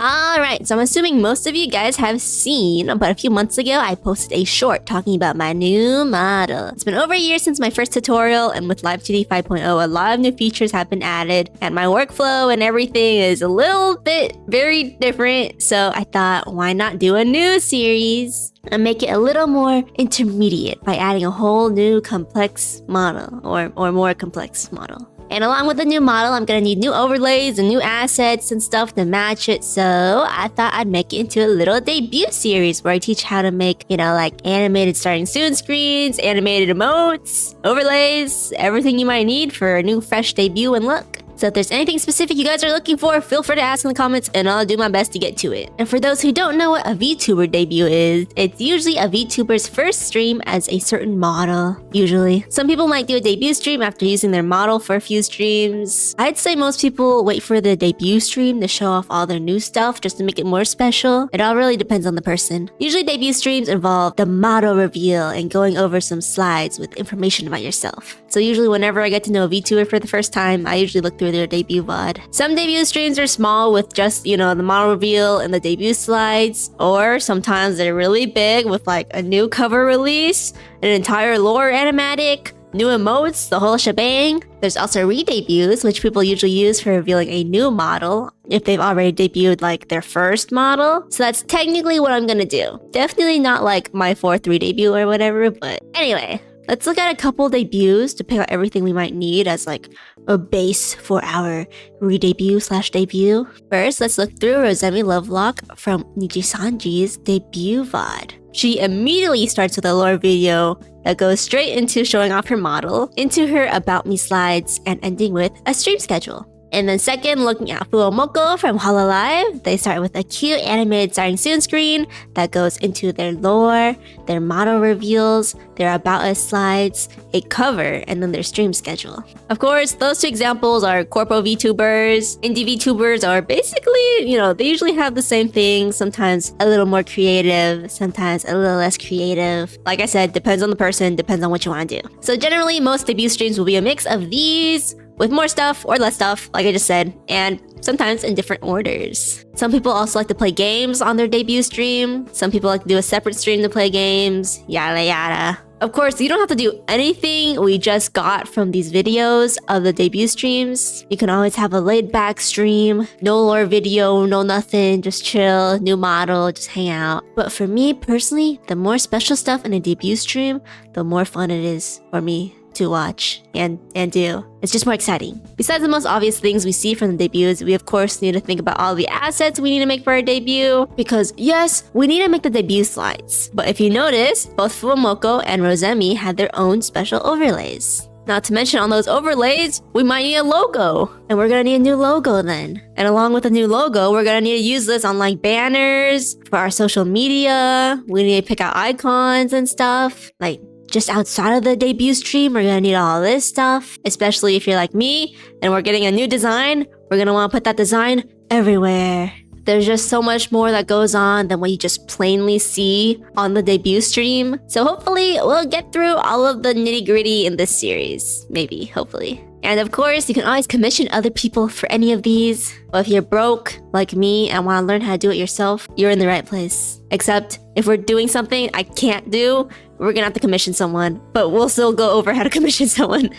Alright, so I'm assuming most of you guys have seen, but a few months ago, I posted a short talking about my new model. It's been over a year since my first tutorial, and with Live 2D 5.0, a lot of new features have been added, and my workflow and everything is a little bit very different, so I thought, why not do a new series? And make it a little more intermediate by adding a whole new complex model, or more complex model. And along with the new model, I'm gonna need new overlays and new assets and stuff to match it, so I thought I'd make it into a little debut series where I teach how to make, like animated starting soon screens, animated emotes, overlays, everything you might need for a new fresh debut and look. So if there's anything specific you guys are looking for, feel free to ask in the comments and I'll do my best to get to it. And for those who don't know what a VTuber debut is, it's usually a VTuber's first stream as a certain model, usually. Some people might do a debut stream after using their model for a few streams. I'd say most people wait for the debut stream to show off all their new stuff just to make it more special. It all really depends on the person. Usually debut streams involve the model reveal and going over some slides with information about yourself. So usually whenever I get to know a VTuber for the first time, I usually look through their debut VOD. Some debut streams are small with just, the model reveal and the debut slides, or sometimes they're really big with like a new cover release, an entire lore animatic, new emotes, the whole shebang. There's also re-debuts, which people usually use for revealing a new model if they've already debuted like their first model. So that's technically what I'm gonna do. Definitely not like my 4th re-debut or whatever, but anyway. Let's look at a couple debuts to pick out everything we might need as like a base for our re-debut/debut. First, let's look through Rosemi Lovelock from Nijisanji's debut VOD. She immediately starts with a lore video that goes straight into showing off her model, into her About Me slides, and ending with a stream schedule. And then second, looking at Fuomoko from Hololive, they start with a cute animated starting soon screen that goes into their lore, their model reveals, their About Us slides, a cover, and then their stream schedule. Of course, those two examples are corpo VTubers. Indie VTubers are basically, they usually have the same thing, sometimes a little more creative, sometimes a little less creative. Like I said, depends on the person, depends on what you want to do. So generally, most debut streams will be a mix of these, with more stuff or less stuff, like I just said, and sometimes in different orders. Some people also like to play games on their debut stream. Some people like to do a separate stream to play games, yada yada. Of course, you don't have to do anything we just got from these videos of the debut streams. You can always have a laid-back stream, no lore video, no nothing, just chill, new model, just hang out. But for me personally, the more special stuff in a debut stream, the more fun it is for me to watch and do. It's just more exciting. Besides the most obvious things we see from the debuts, we of course need to think about all the assets we need to make for our debut, because yes, we need to make the debut slides. But if you notice, both Fuomoko and Rosemi had their own special overlays. Not to mention on those overlays, we might need a logo. And we're gonna need a new logo then. And along with the new logo, we're gonna need to use this on like banners, for our social media. We need to pick out icons and stuff. Like, just outside of the debut stream, we're gonna need all this stuff, especially if you're like me and we're getting a new design. We're gonna want to put that design everywhere. There's just so much more that goes on than what you just plainly see on the debut stream. So hopefully we'll get through all of the nitty-gritty in this series. Maybe, hopefully. And of course, you can always commission other people for any of these. But if you're broke, like me, and want to learn how to do it yourself, you're in the right place. Except, if we're doing something I can't do, we're gonna have to commission someone. But we'll still go over how to commission someone.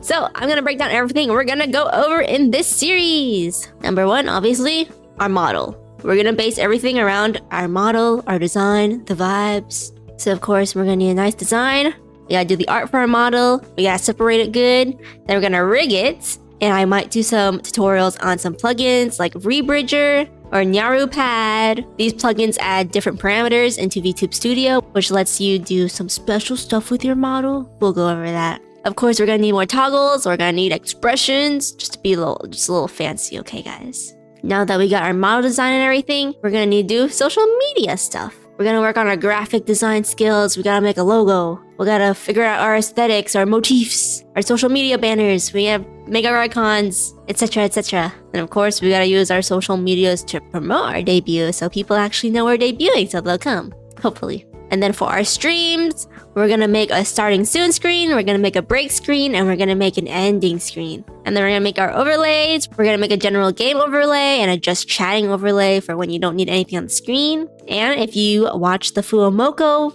So, I'm gonna break down everything we're gonna go over in this series. Number 1, obviously, our model. We're gonna base everything around our model, our design, the vibes. So of course, we're gonna need a nice design. We gotta do the art for our model. We gotta separate it good. Then we're gonna rig it. And I might do some tutorials on some plugins like Rebridger or NyaruPad. These plugins add different parameters into VTube Studio, which lets you do some special stuff with your model. We'll go over that. Of course, we're gonna need more toggles. We're gonna need expressions, just to be a little fancy, okay, guys? Now that we got our model design and everything, we're gonna need to do social media stuff. We're gonna work on our graphic design skills. We gotta make a logo. We gotta figure out our aesthetics, our motifs, our social media banners. We gotta make our icons, etc, etc. And of course, we gotta use our social medias to promote our debut so people actually know we're debuting, so they'll come, hopefully. And then for our streams, we're gonna make a starting soon screen, we're gonna make a break screen, and we're gonna make an ending screen. And then we're gonna make our overlays. We're gonna make a general game overlay and a just chatting overlay for when you don't need anything on the screen. And if you watch the Fuomoko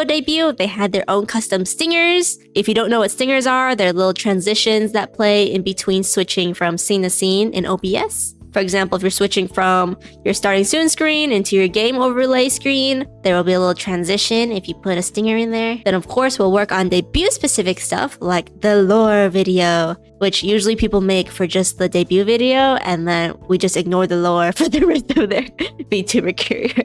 debut, they had their own custom stingers. If you don't know what stingers are, they're little transitions that play in between switching from scene to scene in OBS. For example, if you're switching from your starting soon screen into your game overlay screen, there will be a little transition if you put a stinger in there. Then of course, we'll work on debut specific stuff like the lore video, which usually people make for just the debut video, and then we just ignore the lore for the rest of their VTuber career.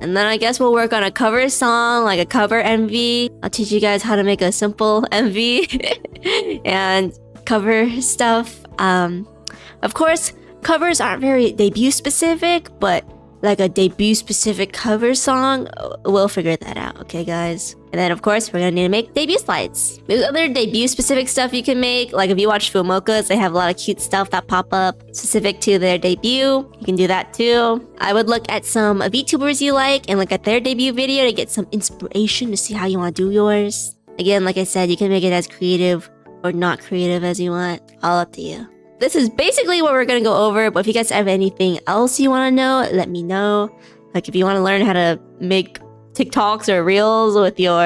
And then I guess we'll work on a cover song, like a cover MV. I'll teach you guys how to make a simple MV and cover stuff. Of course, covers aren't very debut specific, but like a debut specific cover song, we'll figure that out, okay guys? And then of course, we're gonna need to make debut slides. There's other debut specific stuff you can make, like if you watch Fumokas, they have a lot of cute stuff that pop up specific to their debut. You can do that too. I would look at some VTubers you like and look at their debut video to get some inspiration to see how you want to do yours. Again, like I said, you can make it as creative or not creative as you want. All up to you. This is basically what we're gonna go over, but if you guys have anything else you want to know, let me know. Like if you want to learn how to make TikToks or Reels with your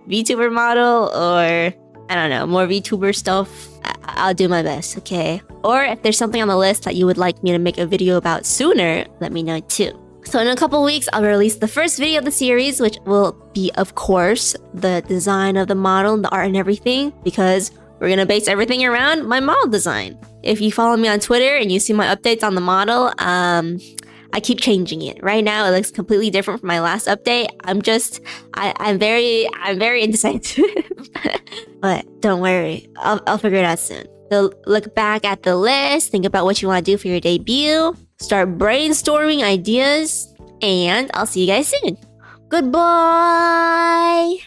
VTuber model, or I don't know, more VTuber stuff, I'll do my best, okay? Or if there's something on the list that you would like me to make a video about sooner, let me know too. So in a couple weeks, I'll release the first video of the series, which will be, of course, the design of the model, the art and everything, because we're gonna base everything around my model design. If you follow me on Twitter and you see my updates on the model, I keep changing it. Right now, it looks completely different from my last update. I'm very indecisive. But don't worry, I'll figure it out soon. So look back at the list, think about what you want to do for your debut, start brainstorming ideas, and I'll see you guys soon. Goodbye!